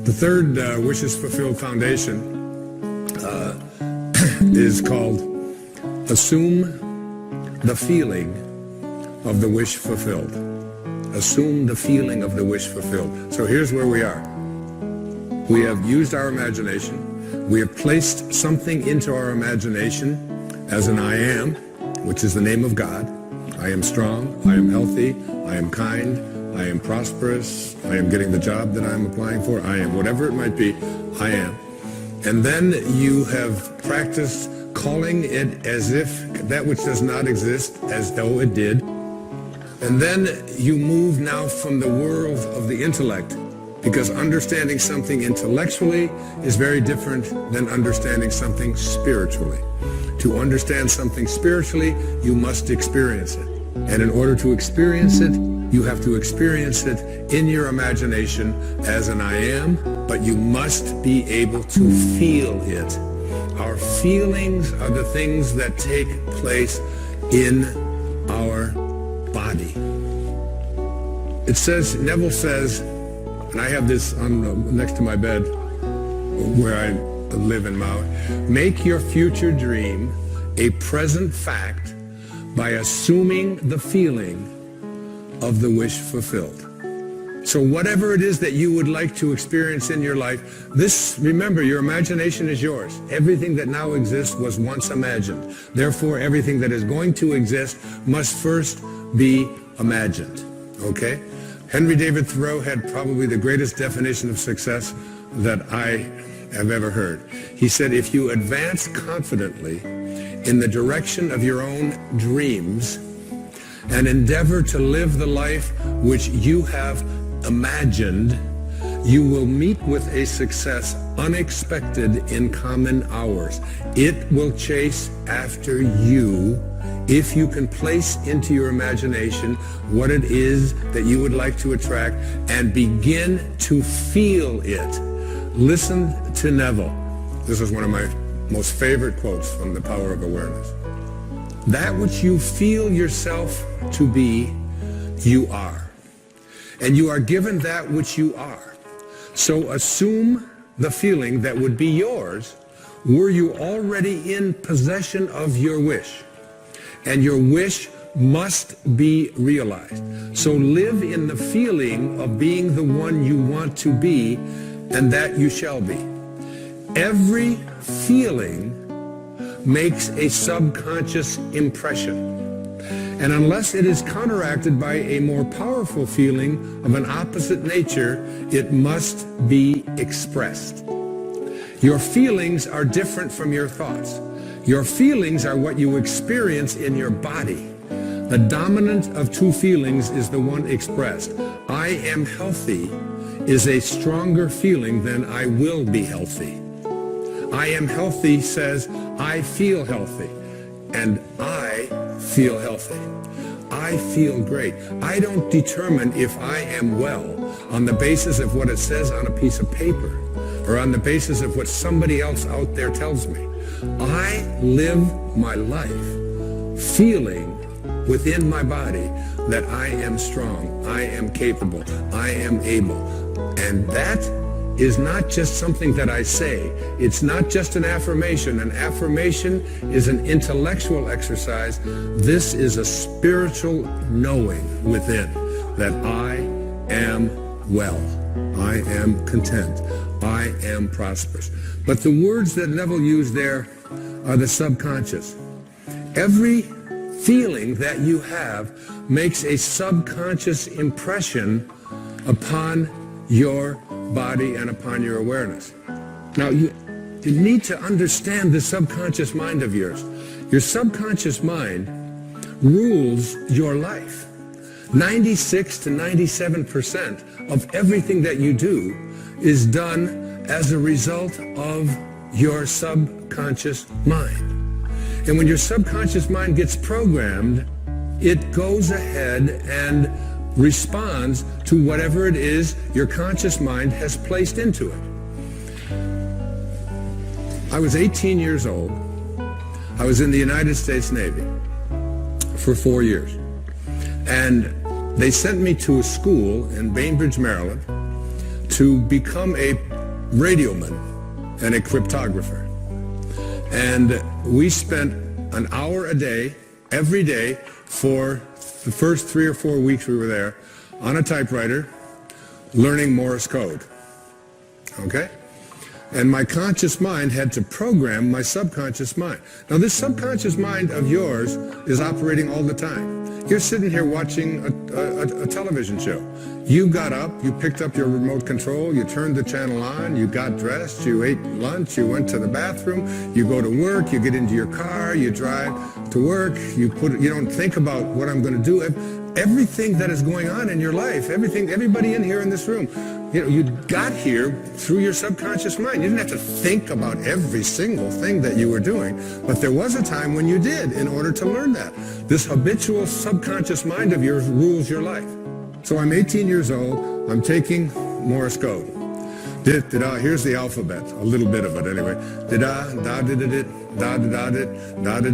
The third Wishes Fulfilled Foundation is called Assume the Feeling of the Wish Fulfilled. Assume the feeling of the wish fulfilled. So here's where we are. We have used our imagination. We have placed something into our imagination as an I am, which is the name of God. I am strong, I am healthy, I am kind, I am prosperous, I am getting the job that I'm applying for, I am whatever it might be, I am. And then you have practiced calling it as if that which does not exist as though it did. And then you move now from the world of the intellect, because understanding something intellectually is very different than understanding something spiritually. To understand something spiritually, you must experience it. And in order to experience it, you have to experience it in your imagination as an I am, but you must be able to feel it. Our feelings are the things that take place in our body. It says, Neville says, and I have this on next to my bed where I live in Maui, make your future dream a present fact by assuming the feeling of the wish fulfilled. So whatever it is that you would like to experience in your life, remember, your imagination is yours. Everything that now exists was once imagined. Therefore, everything that is going to exist must first be imagined. Okay? Henry David Thoreau had probably the greatest definition of success that I have ever heard. He said, if you advance confidently in the direction of your own dreams and endeavor to live the life which you have imagined, you will meet with a success unexpected in common hours. It will chase after you if you can place into your imagination what it is that you would like to attract and begin to feel it. Listen to Neville. This is one of my most favorite quotes from The Power of Awareness. That which you feel yourself to be, you are. And you are given that which you are. So assume the feeling that would be yours were you already in possession of your wish. And your wish must be realized. So live in the feeling of being the one you want to be, and that you shall be. Every feeling makes a subconscious impression. And unless it is counteracted by a more powerful feeling of an opposite nature, it must be expressed. Your feelings are different from your thoughts. Your feelings are what you experience in your body. The dominant of two feelings is the one expressed. I am healthy is a stronger feeling than I will be healthy. I am healthy says I feel healthy, and I feel healthy. I feel great. I don't determine if I am well on the basis of what it says on a piece of paper or on the basis of what somebody else out there tells me. I live my life feeling within my body that I am strong, I am capable, I am able. And that is not just something that I say. It's not just an affirmation. An affirmation is an intellectual exercise. This is a spiritual knowing within that I am well. I am content. I am prosperous. But the words that Neville used there are the subconscious. Every feeling that you have makes a subconscious impression upon your body and upon your awareness. Now, you need to understand the subconscious mind of yours. Your subconscious mind rules your life. 96 to 97% of everything that you do is done as a result of your subconscious mind. And when your subconscious mind gets programmed, it goes ahead and responds to whatever it is your conscious mind has placed into it. I was 18 years old. I was in the United States Navy for 4 years. And they sent me to a school in Bainbridge, Maryland, to become a radioman and a cryptographer. And we spent an hour a day, every day, for the first 3 or 4 weeks we were there, on a typewriter, learning Morse code. Okay? And my conscious mind had to program my subconscious mind. Now, this subconscious mind of yours is operating all the time. You're sitting here watching a television show. You got up, you picked up your remote control, you turned the channel on, you got dressed, you ate lunch, you went to the bathroom, you go to work, you get into your car, you drive to work, you don't think about what I'm going to do. Everything that is going on in your life, everybody in here in this room, you got here through your subconscious mind. You didn't have to think about every single thing that you were doing, but there was a time when you did in order to learn that. This habitual subconscious mind of yours rules your life. So I'm 18 years old, I'm taking Morse code. Here's the alphabet, a little bit of it anyway. Da da da da da da da da da da da da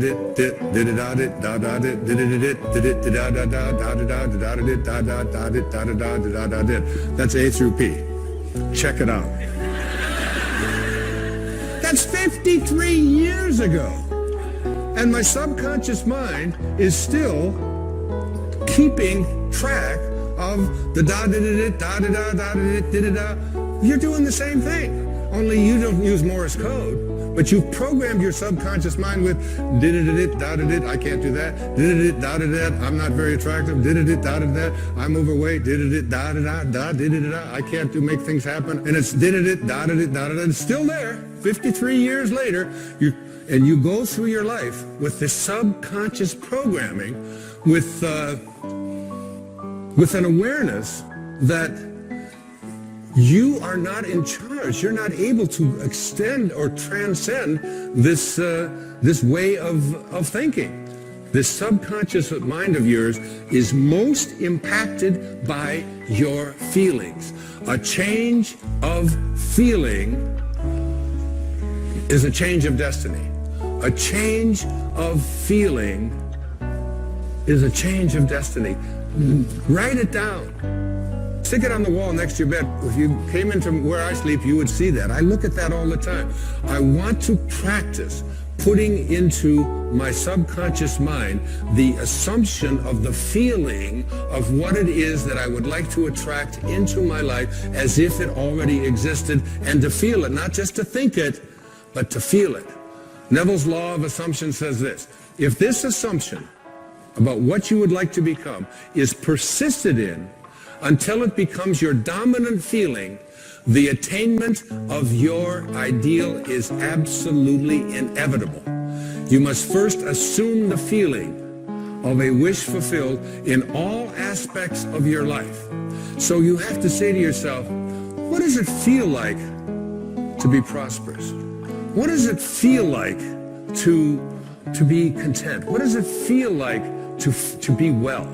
da da da da. That's A through P. Check it out. That's 53 years ago. And my subconscious mind is still keeping track of the da da da da da da da da da. You're doing the same thing, only you don't use Morse code, but you've programmed your subconscious mind with did-it-it, da-da-dit, I can't do that, did-it-it, da-da-dat, I'm not very attractive, did-it-it, da-da-dat, I'm overweight, did-it-it, da-da-da, da, did-it-da, I can't make things happen, and it's did-it-it, da-da-dit, da-da-da, it's still there, 53 years later, and you go through your life with this subconscious programming with an awareness that you are not in charge. You're not able to extend or transcend this way of thinking. This subconscious mind of yours is most impacted by your feelings. A change of feeling is a change of destiny. A change of feeling is a change of destiny. Write it down. Stick it on the wall next to your bed. If you came into where I sleep, you would see that. I look at that all the time. I want to practice putting into my subconscious mind the assumption of the feeling of what it is that I would like to attract into my life as if it already existed, and to feel it, not just to think it, but to feel it. Neville's law of assumption says this: if this assumption about what you would like to become is persisted in until it becomes your dominant feeling, the attainment of your ideal is absolutely inevitable. You must first assume the feeling of a wish fulfilled in all aspects of your life. So you have to say to yourself, what does it feel like to be prosperous? What does it feel like to be content? What does it feel like to be well?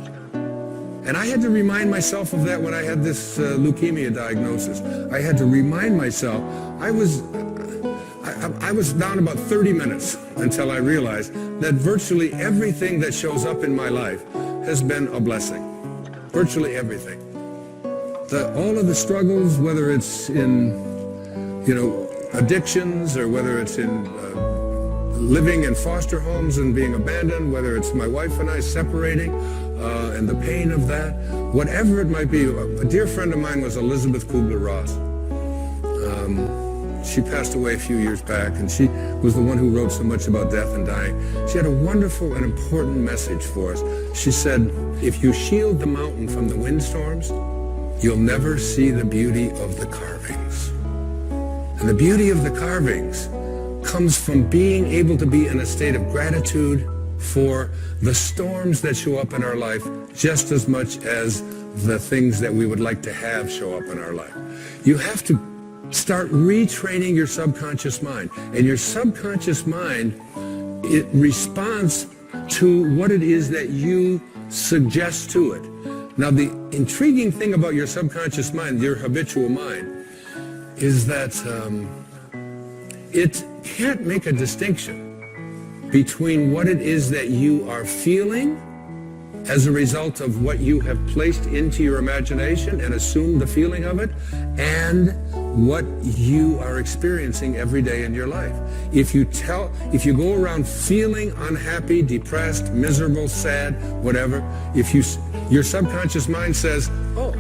And I had to remind myself of that when I had this leukemia diagnosis. I had to remind myself, I was down about 30 minutes until I realized that virtually everything that shows up in my life has been a blessing. Virtually everything. All of the struggles, whether it's in, addictions, or whether it's in living in foster homes and being abandoned, whether it's my wife and I separating, and the pain of that, whatever it might be. A dear friend of mine was Elizabeth Kubler-Ross. She passed away a few years back, and she was the one who wrote so much about death and dying. She had a wonderful and important message for us. She said, if you shield the mountain from the windstorms, you'll never see the beauty of the carvings. And the beauty of the carvings comes from being able to be in a state of gratitude for the storms that show up in our life just as much as the things that we would like to have show up in our life. You have to start retraining your subconscious mind. And your subconscious mind, it responds to what it is that you suggest to it. Now, the intriguing thing about your subconscious mind, your habitual mind, is that it can't make a distinction between what it is that you are feeling as a result of what you have placed into your imagination and assumed the feeling of it, and what you are experiencing every day in your life. If you go around feeling unhappy, depressed, miserable, sad, whatever, your subconscious mind says, oh,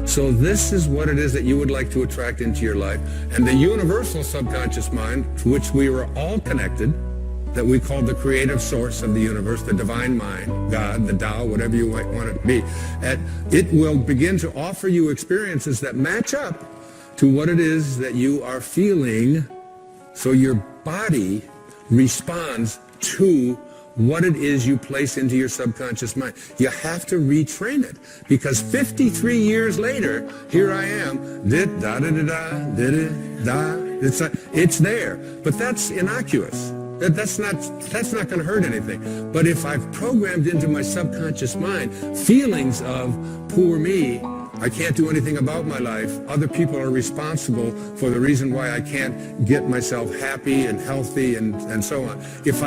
so this is what it is that you would like to attract into your life. And the universal subconscious mind, to which we were all connected, that we call the creative source of the universe, the divine mind, God, the Tao, whatever you might want it to be, it will begin to offer you experiences that match up to what it is that you are feeling, so your body responds to what it is you place into your subconscious mind. You have to retrain it, because 53 years later, here I am, it's there, but that's innocuous. That's not going to hurt anything. But if I've programmed into my subconscious mind feelings of poor me, I can't do anything about my life, other people are responsible for the reason why I can't get myself happy and healthy and so on. If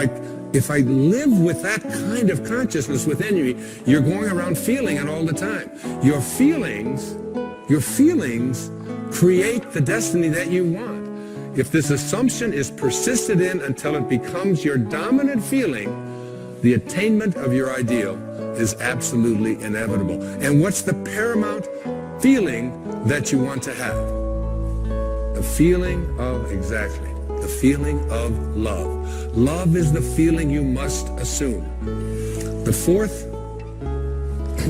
I live with that kind of consciousness within you, you're going around feeling it all the time. Your feelings create the destiny that you want. If this assumption is persisted in until it becomes your dominant feeling, the attainment of your ideal is absolutely inevitable. And what's the paramount feeling that you want to have? The feeling of love. Love is the feeling you must assume. The fourth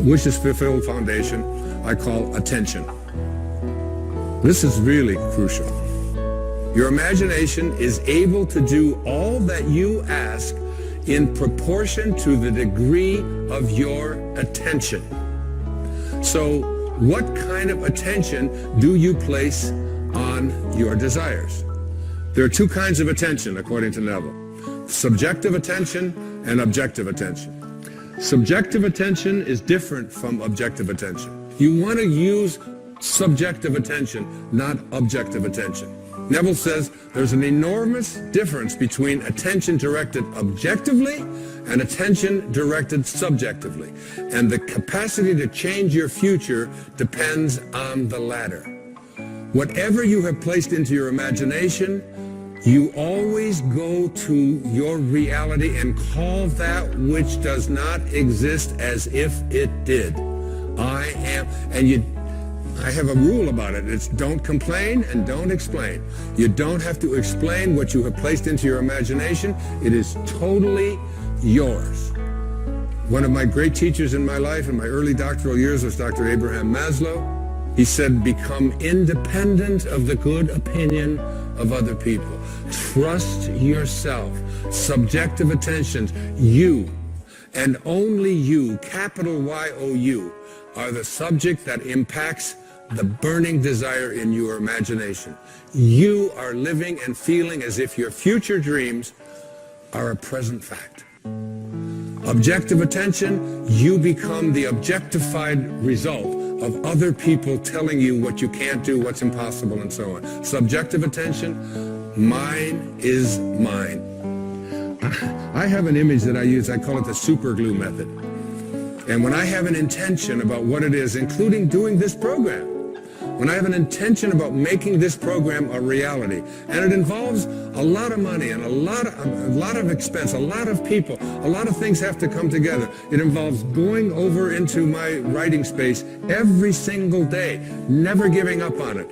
wishes fulfilled foundation I call attention. This is really crucial. Your imagination is able to do all that you ask in proportion to the degree of your attention. So, what kind of attention do you place on your desires? There are two kinds of attention, according to Neville. Subjective attention and objective attention. Subjective attention is different from objective attention. You want to use subjective attention, not objective attention. Neville says there's an enormous difference between attention directed objectively and attention directed subjectively. And the capacity to change your future depends on the latter. Whatever you have placed into your imagination, you always go to your reality and call that which does not exist as if it did. I have a rule about it. It's don't complain and don't explain. You don't have to explain what you have placed into your imagination. It is totally yours. One of my great teachers in my life in my early doctoral years was Dr. Abraham Maslow. He said, become independent of the good opinion of other people. Trust yourself. Subjective attentions. You, and only you, capital Y-O-U, are the subject that impacts the burning desire in your imagination. You are living and feeling as if your future dreams are a present fact. Objective attention, you become the objectified result of other people telling you what you can't do, what's impossible, and so on. Subjective attention, mine is mine. I have an image that I use, I call it the super glue method. And when I have an intention about what it is, including doing this program, when I have an intention about making this program a reality, and it involves a lot of money and a lot of expense, a lot of people, a lot of things have to come together. It involves going over into my writing space every single day, never giving up on it.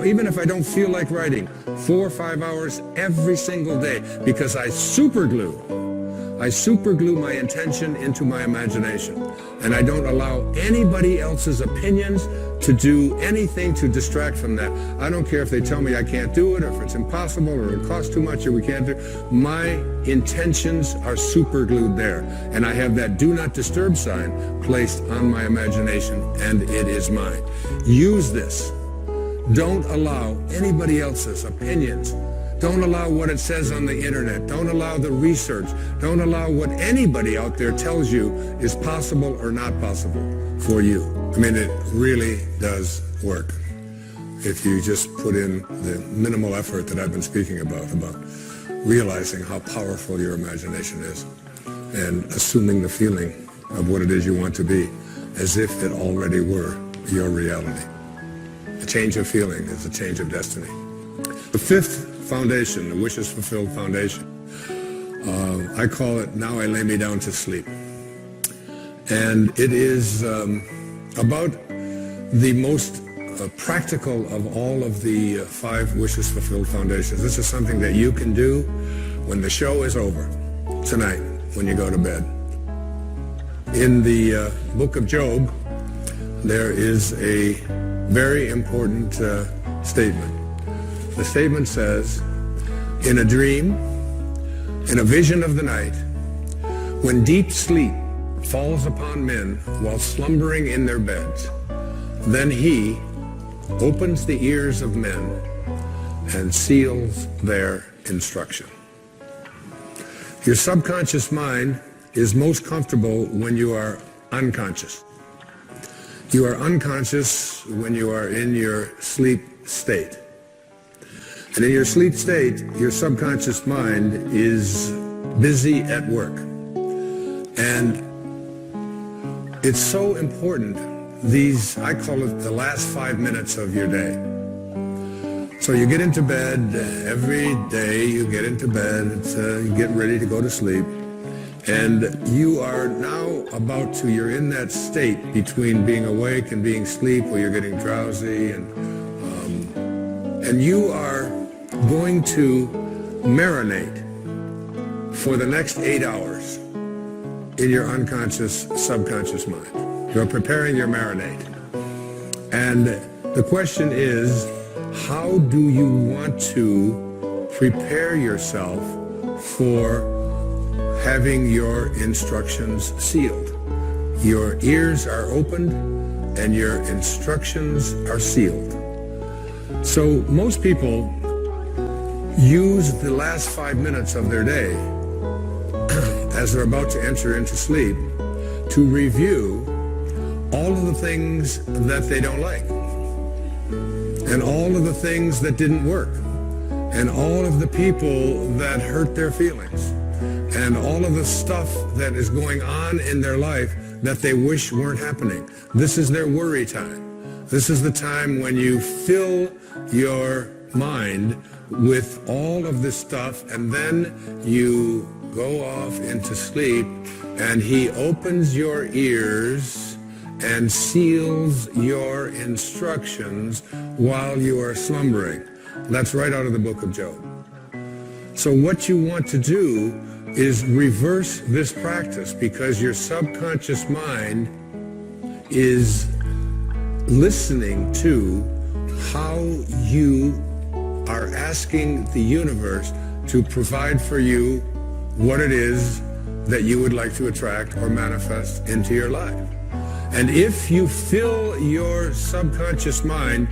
Even if I don't feel like writing, 4 or 5 hours every single day, because I superglue my intention into my imagination. And I don't allow anybody else's opinions to do anything to distract from that. I don't care if they tell me I can't do it, or if it's impossible, or it costs too much, or we can't do it. My intentions are superglued there. And I have that do not disturb sign placed on my imagination, and it is mine. Use this. Don't allow anybody else's opinions. Don't allow what it says on the internet. Don't allow the research. Don't allow what anybody out there tells you is possible or not possible for you. I mean, it really does work if you just put in the minimal effort that I've been speaking about realizing how powerful your imagination is and assuming the feeling of what it is you want to be, as if it already were your reality. A change of feeling is a change of destiny. The fifth foundation, the wishes fulfilled foundation, I call it Now I Lay Me Down to Sleep. And it is about the most practical of all of the 5 wishes fulfilled foundations. This is something that you can do when the show is over, tonight, when you go to bed. In the book of Job, there is a very important statement. The statement says, in a dream, in a vision of the night, when deep sleep falls upon men while slumbering in their beds, then he opens the ears of men and seals their instruction. Your subconscious mind is most comfortable when you are unconscious. You are unconscious when you are in your sleep state. And in your sleep state, your subconscious mind is busy at work. And it's so important, I call it the last 5 minutes of your day. So you get into bed, every day you get into bed, you get ready to go to sleep, and you are now you're in that state between being awake and being asleep, where you're getting drowsy, and you are going to marinate for the next 8 hours in your unconscious, subconscious mind. You're preparing your marinade. And the question is, how do you want to prepare yourself for having your instructions sealed? Your ears are opened and your instructions are sealed. So most people use the last 5 minutes of their day as they're about to enter into sleep to review all of the things that they don't like, and all of the things that didn't work, and all of the people that hurt their feelings, and all of the stuff that is going on in their life that they wish weren't happening. This is their worry time. This is the time when you fill your mind with all of this stuff, and then you go off into sleep, and he opens your ears and seals your instructions while you are slumbering. That's right out of the book of Job. So what you want to do is reverse this practice, because your subconscious mind is listening to how you are asking the universe to provide for you what it is that you would like to attract or manifest into your life. And if you fill your subconscious mind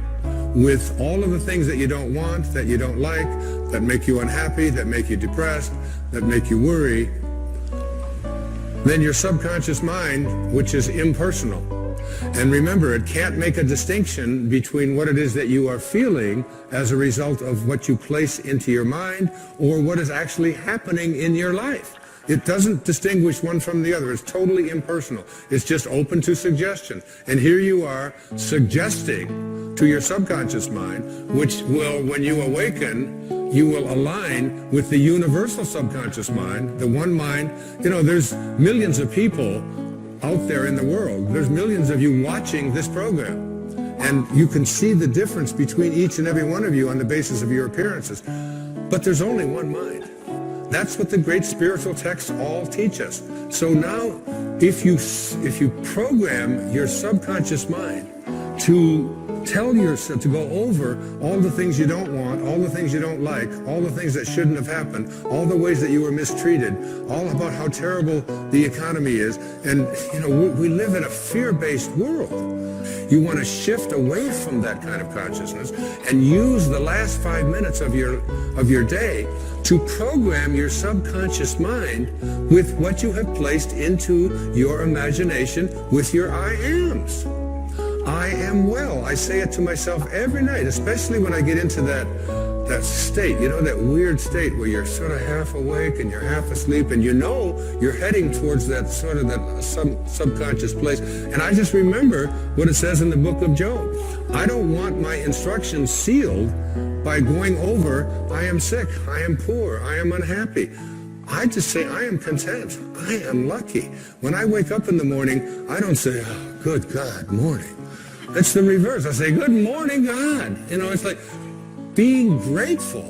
with all of the things that you don't want, that you don't like, that make you unhappy, that make you depressed, that make you worry, then your subconscious mind, which is impersonal, and remember, it can't make a distinction between what it is that you are feeling as a result of what you place into your mind or what is actually happening in your life. It doesn't distinguish one from the other. It's totally impersonal. It's just open to suggestion. And here you are suggesting to your subconscious mind, which will, when you awaken, you will align with the universal subconscious mind, the one mind. You know, there's millions of people out there in the world. There's millions of you watching this program. And you can see the difference between each and every one of you on the basis of your appearances. But there's only one mind. That's what the great spiritual texts all teach us. So now, if you program your subconscious mind to tell yourself, to go over all the things you don't want, all the things you don't like, all the things that shouldn't have happened, all the ways that you were mistreated, all about how terrible the economy is. And, you know, we live in a fear-based world. You want to shift away from that kind of consciousness and use the last 5 minutes of your day to program your subconscious mind with what you have placed into your imagination with your I ams. I am well. I say it to myself every night, especially when I get into that that state, you know, that weird state where you're sort of half awake and you're half asleep, and you know you're heading towards that sort of that subconscious place. And I just remember what it says in the book of Job. I don't want my instructions sealed by going over, I am sick, I am poor, I am unhappy. I just say, I am content, I am lucky. When I wake up in the morning, I don't say, oh, good God, morning. It's the reverse. I say, good morning, God. You know, it's like being grateful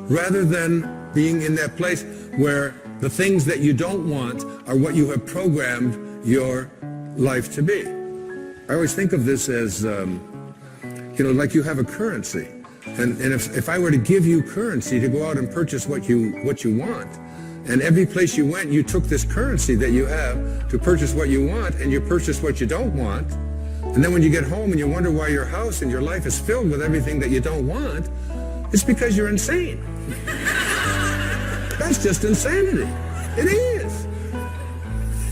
rather than being in that place where the things that you don't want are what you have programmed your life to be. I always think of this as, you know, like you have a currency. And if I were to give you currency to go out and purchase what you want, and every place you went, you took this currency that you have to purchase what you want, and you purchase what you don't want, and then when you get home and you wonder why your house and your life is filled with everything that you don't want, it's because you're insane. That's just insanity. It is.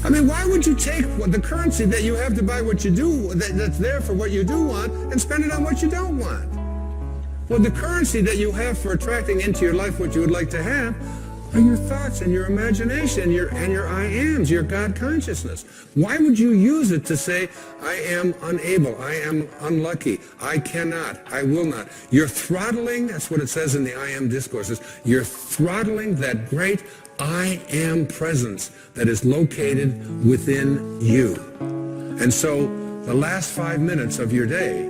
I mean, why would you take the currency that you have to buy what you do, that's there for what you do want, and spend it on what you don't want? Well, the currency that you have for attracting into your life what you would like to have are your thoughts and your imagination and your I ams, your God consciousness. Why would you use it to say, I am unable, I am unlucky, I cannot, I will not? You're throttling, that's what it says in the I am discourses, you're throttling that great I am presence that is located within you. And so the last 5 minutes of your day,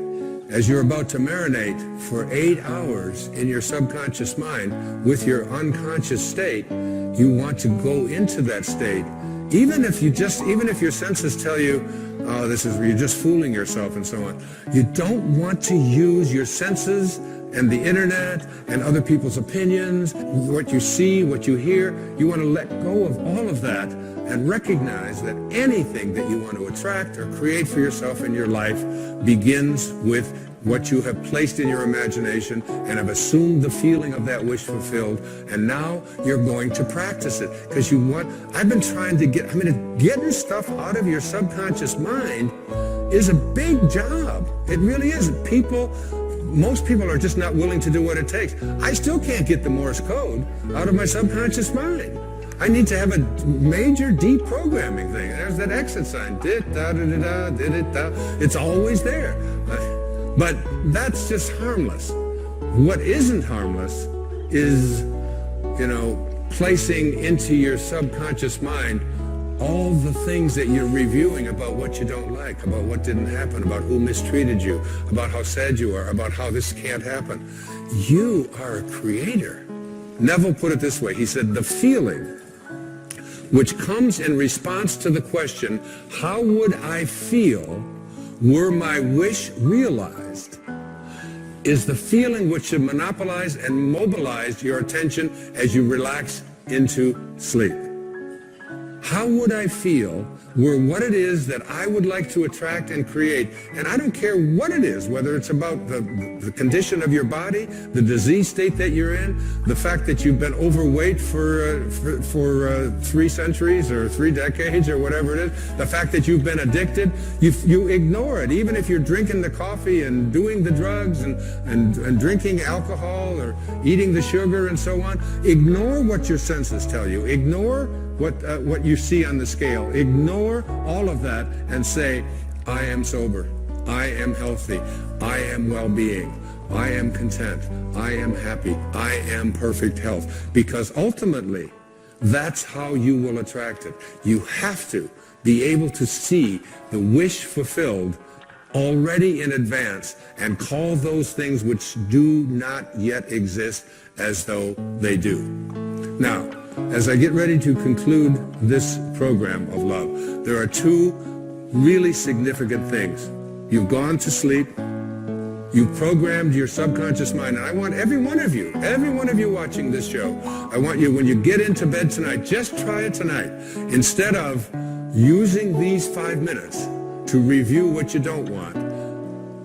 as you're about to marinate for 8 hours in your subconscious mind with your unconscious state, you want to go into that state. Even if your senses tell you, oh, you're just fooling yourself and so on. You don't want to use your senses and the internet and other people's opinions, what you see, what you hear. You want to let go of all of that and recognize that anything that you want to attract or create for yourself in your life begins with what you have placed in your imagination and have assumed the feeling of that wish fulfilled. And now you're going to practice it because I've been trying to getting stuff out of your subconscious mind is a big job. It really is. Most people are just not willing to do what it takes. I still can't get the Morse code out of my subconscious mind. I need to have a major deprogramming thing. There's that exit sign. It's always there. But that's just harmless. What isn't harmless is, placing into your subconscious mind all the things that you're reviewing about what you don't like, about what didn't happen, about who mistreated you, about how sad you are, about how this can't happen. You are a creator. Neville put it this way. He said, the feeling which comes in response to the question, how would I feel were my wish realized, is the feeling which should monopolize and mobilize your attention as you relax into sleep. How would I feel were what it is that I would like to attract and create? And I don't care what it is, whether it's about the condition of your body, the disease state that you're in, the fact that you've been overweight for 3 centuries or 3 decades or whatever it is, the fact that you've been addicted, you ignore it. Even if you're drinking the coffee and doing the drugs and drinking alcohol or eating the sugar and so on, ignore what your senses tell you. Ignore what you see on the scale. Ignore all of that and say, I am sober, I am healthy, I am well-being, I am content, I am happy, I am perfect health. Because ultimately, that's how you will attract it. You have to be able to see the wish fulfilled already in advance and call those things which do not yet exist as though they do. Now, as I get ready to conclude this program of love, there are 2 really significant things. You've gone to sleep. You've programmed your subconscious mind. And I want every one of you watching this show, I want you, when you get into bed tonight, just try it tonight. Instead of using these 5 minutes to review what you don't want,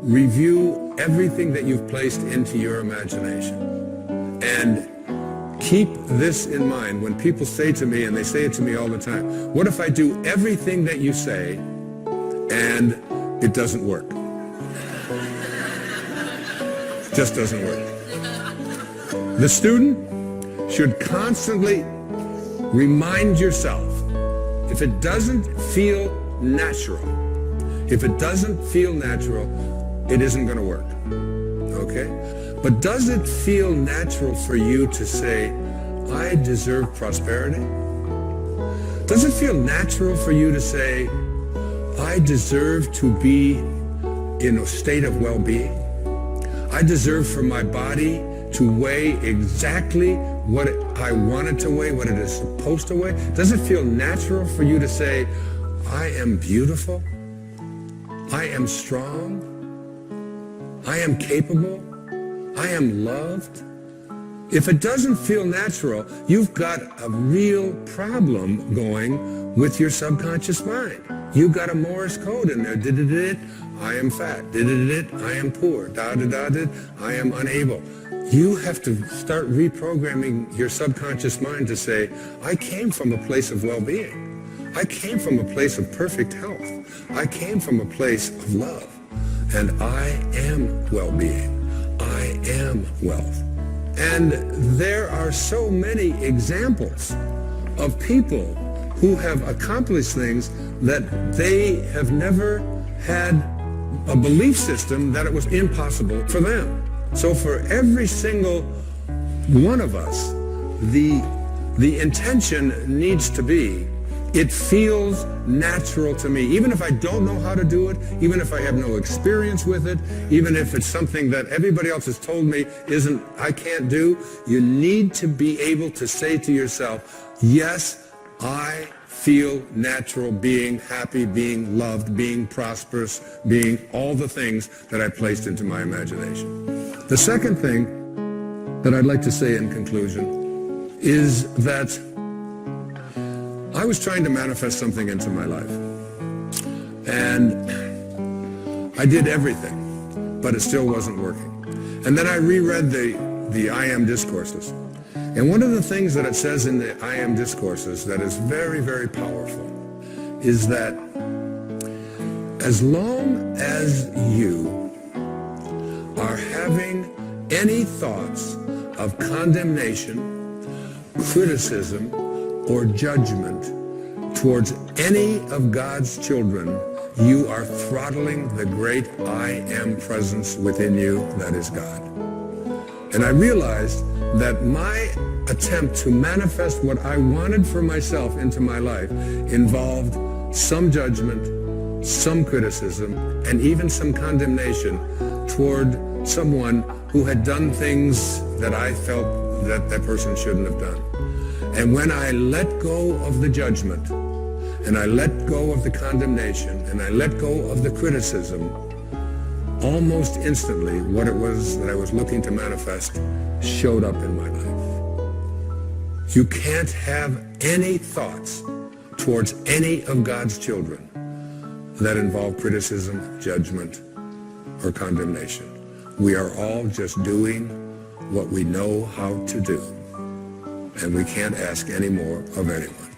review everything that you've placed into your imagination. And keep this in mind when people say to me, and they say it to me all the time, what if I do everything that you say and it doesn't work? It just doesn't work. The student should constantly remind yourself, if it doesn't feel natural, it isn't going to work. Okay? But does it feel natural for you to say, I deserve prosperity? Does it feel natural for you to say, I deserve to be in a state of well-being? I deserve for my body to weigh exactly what I want it to weigh, what it is supposed to weigh? Does it feel natural for you to say, I am beautiful, I am strong, I am capable, I am loved? If it doesn't feel natural, you've got a real problem going with your subconscious mind. You've got a Morse code in there. Did I am fat. Did I am poor. Did I am unable. You have to start reprogramming your subconscious mind to say, I came from a place of well-being. I came from a place of perfect health. I came from a place of love. And I am well-being. I am wealth. And there are so many examples of people who have accomplished things that they have never had a belief system that it was impossible for them. So for every single one of us, the intention needs to be, it feels natural to me. Even if I don't know how to do it, even if I have no experience with it, even if it's something that everybody else has told me I can't do, you need to be able to say to yourself, yes, I feel natural being happy, being loved, being prosperous, being all the things that I placed into my imagination. The second thing that I'd like to say in conclusion is that I was trying to manifest something into my life. And I did everything, but it still wasn't working. And then I reread the I Am discourses. And one of the things that it says in the I Am discourses that is very, very powerful is that as long as you are having any thoughts of condemnation, criticism, or judgment towards any of God's children, you are throttling the great I Am presence within you that is God. And I realized that my attempt to manifest what I wanted for myself into my life involved some judgment, some criticism, and even some condemnation toward someone who had done things that I felt that that person shouldn't have done. And when I let go of the judgment, and I let go of the condemnation, and I let go of the criticism, almost instantly what it was that I was looking to manifest showed up in my life. You can't have any thoughts towards any of God's children that involve criticism, judgment, or condemnation. We are all just doing what we know how to do. And we can't ask any more of anyone.